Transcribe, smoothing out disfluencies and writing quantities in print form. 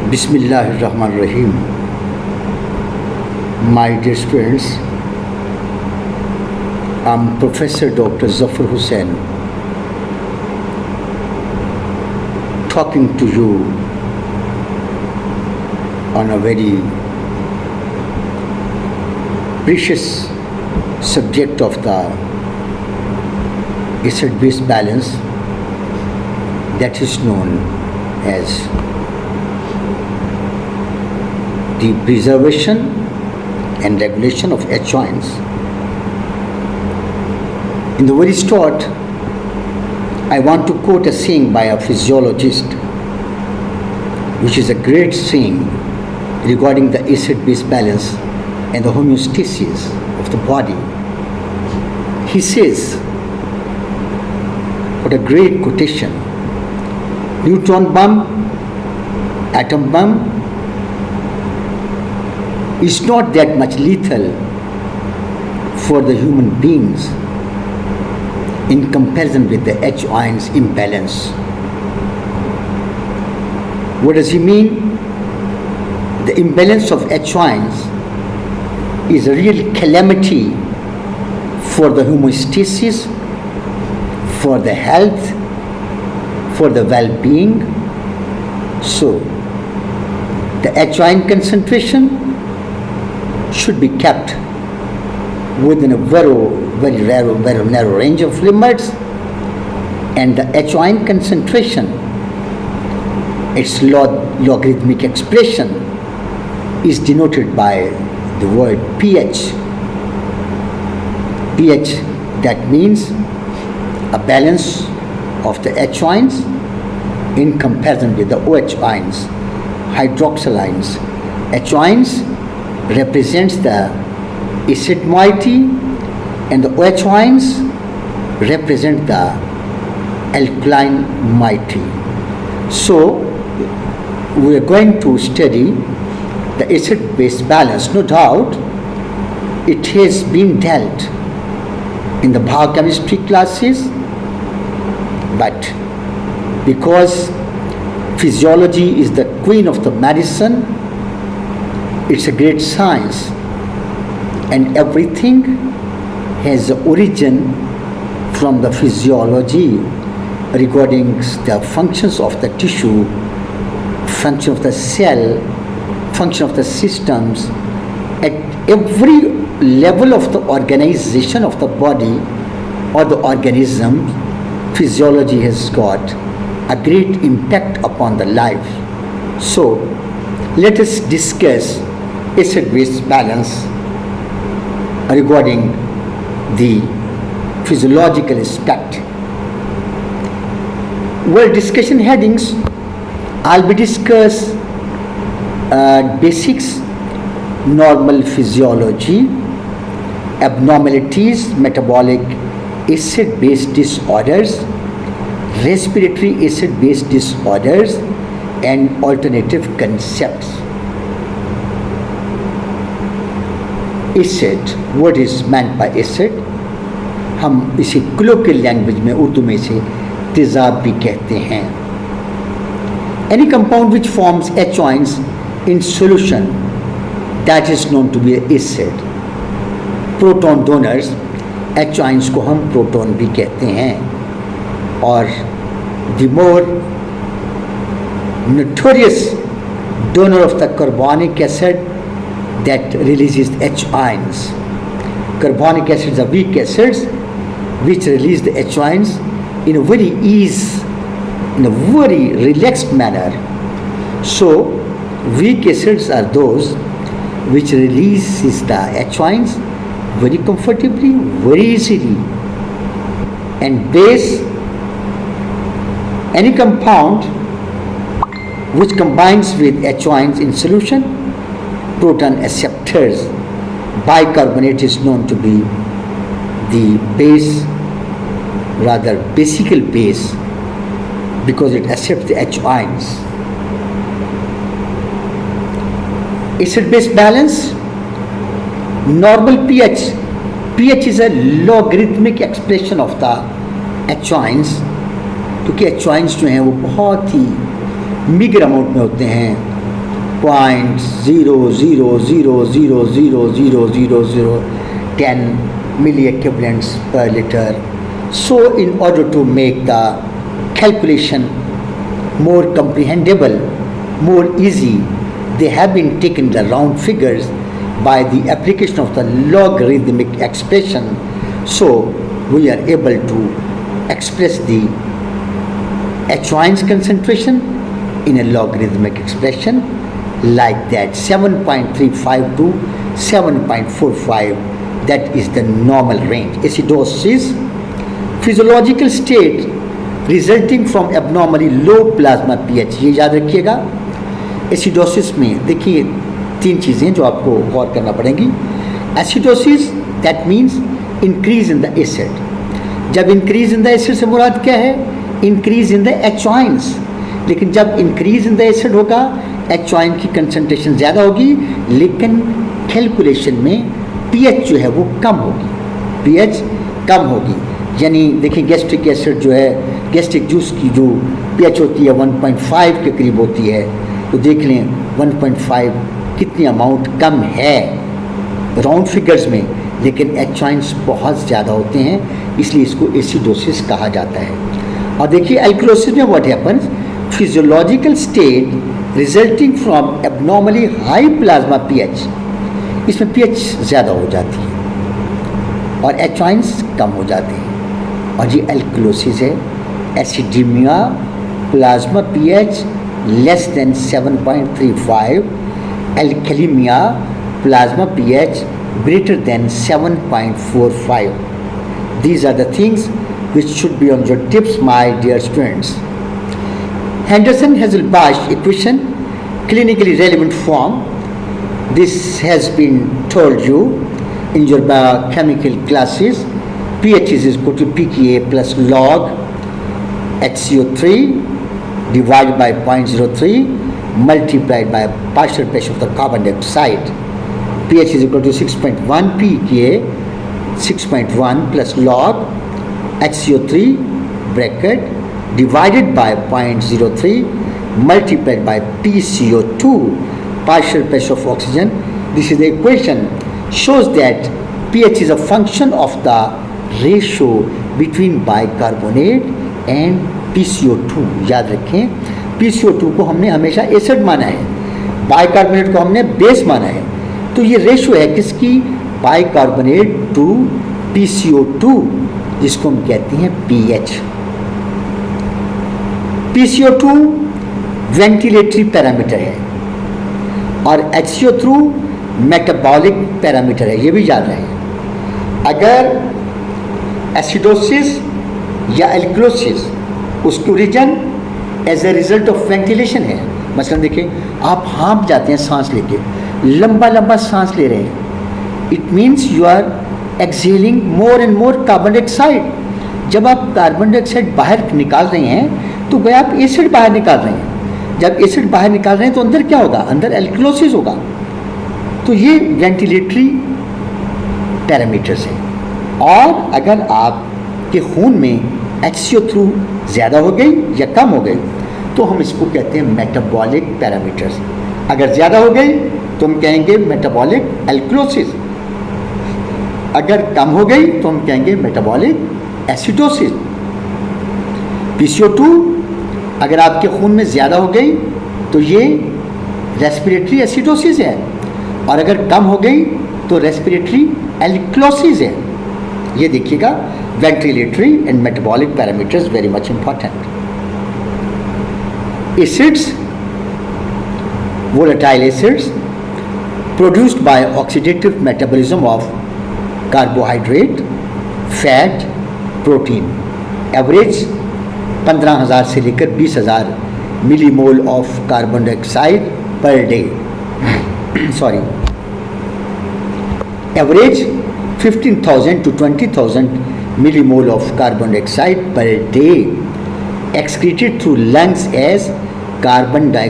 Bismillahirrahmanirrahim. My dear students, I'm Professor Dr. Zafar Hussain talking to you on a very precious subject of the acid-base balance that is known as the preservation and regulation of H ions. In the very start, I want to quote a saying by a physiologist, which is a great saying regarding the acid-base balance and the homeostasis of the body. He says, what a great quotation: neutron bomb, atom bomb is not that much lethal for the human beings in comparison with the H ions imbalance. What does he mean? The imbalance of H ions is a real calamity for the homeostasis, for the health, for the well-being. So, the H ion concentration should be kept within a very narrow range of limits, and the H ion concentration, its logarithmic expression, is denoted by the word pH. pH, that means a balance of the H ions in comparison with the OH ions, hydroxyl ions. H ions represents the acid moiety and the OH ions represent the alkaline moiety. So we are going to study the acid-base balance. No doubt it has been dealt in the biochemistry classes, but because physiology is the queen of the medicine, it's a great science, and everything has origin from the physiology regarding the functions of the tissue, function of the cell, function of the systems. At every level of the organization of the body or the organism, physiology has got a great impact upon the life. So let us discuss acid-base balance regarding the physiological aspect. Well, discussion headings, I'll be discuss basics, normal physiology, abnormalities, metabolic acid-base disorders, respiratory acid-base disorders, and alternative concepts. Acid, what is meant by acid? हम इसे colloquial language में उर्दू में इसे तेजाब भी कहते हैं. Any compound which forms H ions in solution, that is known to be an acid. Proton donors, H ions को हम proton भी कहते हैं, और the more notorious donor of the carbonic acid that releases H ions. Carbonic acids are weak acids which release the H ions in a very relaxed manner. So weak acids are those which releases the H ions very comfortably, very easily. And base, any compound which combines with H ions in solution, proton acceptors. Bicarbonate is known to be the base, rather basical base, because it accepts the H ions. Acid-base balance, normal pH. pH is a logarithmic expression of the H ions, क्योंकि H ions जो हैं वो बहुत ही meagre amount में होते हैं 0.0000000010 milliequivalents per liter. So in order to make the calculation more comprehensible, more easy, they have been taken the round figures by the application of the logarithmic expression. So we are able to express the H-ions concentration in a logarithmic expression like that, 7.35 to 7.45, that is the normal range. Acidosis, physiological state resulting from abnormally low plasma pH, ये याद रखिएगा। Acidosis में देखिए 3 चीज़ें जो आपको गौर करना पड़ेंगी। Acidosis that means increase in the acid. जब इंक्रीज इन द एसिड से मुराद क्या है? Increase in the H-ions। लेकिन जब इंक्रीज इन द एसिड होगा, H-ion की कंसनट्रेशन ज़्यादा होगी, लेकिन कैलकुलेशन में pH जो है वो कम होगी, pH कम होगी। यानी देखिए गैस्ट्रिक एसिड जो है, गैस्ट्रिक जूस की जो pH होती है 1.5 के करीब होती है, तो देख लें 1.5 कितनी अमाउंट कम है राउंड फिगर्स में, लेकिन H-ions बहुत ज़्यादा होते हैं, इसलिए इसको एसिडोसिस कहा जाता है। और देखिए एल्कलोसिस में what happens, physiological state resulting from abnormally high plasma pH, इसमें pH ज़्यादा हो जाती है और H-ions कम हो जाते हैं, और ये एल्कलोसिस है। Acidaemia, plasma pH less than 7.35, alkalemia, plasma pH greater than 7.45. These are the things which should be on your tips, my dear students. Henderson-Hasselbalch equation, clinically relevant form. This has been told you in your biochemical classes. pH is equal to pKa plus log HCO3 divided by 0.03 multiplied by partial pressure of the carbon dioxide. pH is equal to 6.1 pKa, 6.1 plus log HCO3 bracket divided by 0.03 multiplied by PCO2, partial pressure of oxygen. This is the equation, shows that pH is a function of the ratio between bicarbonate and PCO2। याद रखें, PCO2 को हमने हमेशा acid माना है, bicarbonate को हमने base माना है, तो ये रेशो है किसकी? बाइकार्बोनेट टू PCO2, जिसको हम कहते हैं pH। PCO2 वेंटिलेटरी पैरामीटर है और HCO2 मेटाबॉलिक पैरामीटर है, ये भी याद रहे। अगर एसिडोसिस या एल्कलोसिस उसकी origin as a result of ventilation है, मसलन देखिए आप हाँफ जाते हैं सांस लेके, लंबा लंबा सांस ले रहे हैं, it means you are exhaling more and more carbon dioxide. जब आप कार्बन डाइऑक्साइड बाहर निकाल रहे हैं तो गए आप एसिड बाहर निकाल रहे हैं, जब एसिड बाहर निकाल रहे हैं तो अंदर क्या होगा? अंदर एल्कलोसिस होगा। तो ये वेंटिलेटरी पैरामीटर्स हैं। और अगर आपके खून में HCO2 ज़्यादा हो गई या कम हो गई तो हम इसको कहते हैं मेटाबॉलिक पैरामीटर्स। अगर ज़्यादा हो गई तो हम कहेंगे मेटाबॉलिक एल्कलोसिस, अगर कम हो गई तो हम कहेंगे मेटाबॉलिक एसिडोसिस। PCO2 अगर आपके खून में ज़्यादा हो गई तो ये रेस्पिरेटरी एसिडोसिस है, और अगर कम हो गई तो रेस्पिरेटरी एल्कलोसिस है। ये देखिएगा, ventilatory and metabolic parameters very much important. Acids, volatile acids produced by oxidative metabolism of carbohydrate, fat, protein. Average 15,000 से लेकर 20,000 millimole of carbon dioxide per day. Sorry, average 15,000 to 20,000 millimole of carbon dioxide per day excreted through lungs as carbon dioxide